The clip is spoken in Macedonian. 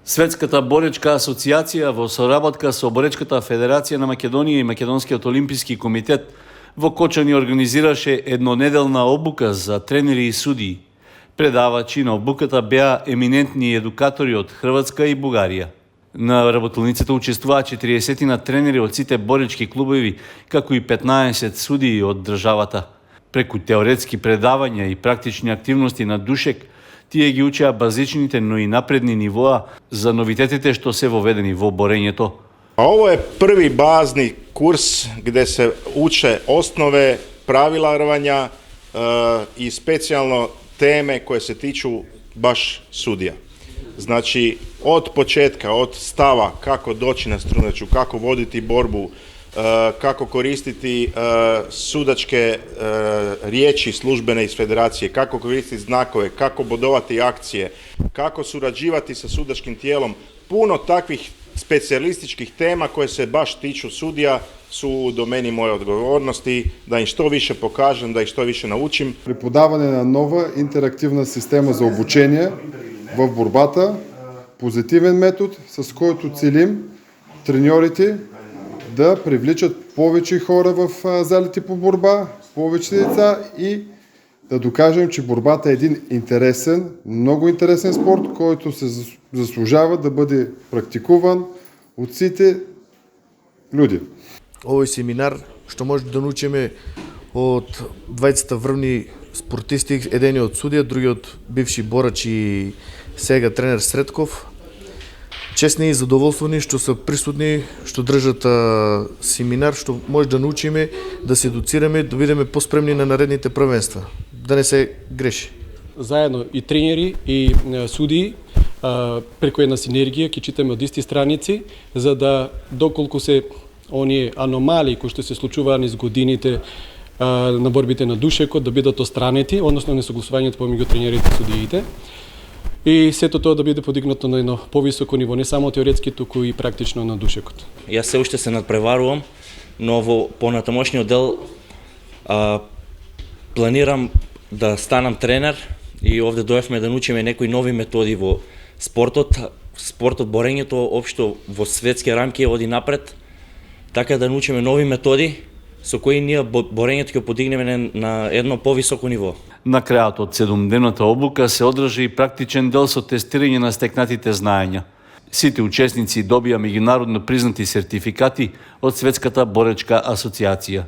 Светската боречка асоциација во соработка со Боречката федерација на Македонија и Македонскиот олимписки комитет во Кочани организираше еднонеделна обука за тренери и судии. Предавачи на обуката беа еминентни едукатори од Хрватска и Бугарија. На работилницата учествуваа 40 на тренери од сите боречки клубови, како и 15 судии од државата. Преку теоретски предавања и практични активности на душек, тие ги учеа базичните, но и напредни нивоа за новитетите што се воведени во борењето. Ovo je prvi bazni kurs gdje se uče osnove, pravila rvanja i specijalno teme koje se tiču baš sudija. Znači, od početka, od stava kako doći na strunaču, kako voditi borbu, kako koristiti sudačke riječi službene iz federacije, kako koristiti znakove, kako bodovati akcije, kako surađivati sa sudačkim tijelom. Puno takvih specijalističkih tema koje se baš tiču sudija su u domeni moje odgovornosti, da im što više pokažem, da ih što više naučim. Преподаване на нова интерактивна система за обучение в борбата, позитивен метод, с който целим треньорите да привличат повече хора в залите по борба, повече деца и да докажем, че борбата е един интересен, много интересен спорт, който се заслужава да бъде практикуван от сите люди. Овој семинар што може да научиме од двајцата врвни спортисти, еден од судија, другиот бивши борач и сега тренер Средков. Честни и задоволствени што се присутни, што држат семинар, што може да научиме, да се едуцираме, да бидеме поспремни на наредните првенства, да не се греши. Заедно и тренери и судии, преку една синергија ќе читаме од исти страници, за да доколку се оние аномалии кои што се случуваат низ годините на борбите на душекот да бидат отстранети, односно несогласувањето помеѓу тренерите и судиите. И сето тоа да биде подигнато на едно повисоко ниво, не само теоретски, туку и практично на душекот. Јас се уште се надпреварувам, но во понатамошниот дел планирам да станам тренер и овде дојавме да научиме некои нови методи во спортот. Спортот, борењето општо во светски рамки оди напред, така да научиме нови методи со кои ние борењето ќе подигнеме на едно повисоко ниво. На крајот од 7-дневната обука се одржи и практичен дел со тестирање на стекнатите знаења. Сите учесници добија меѓународно признати сертификати од Светската боречка асоциација.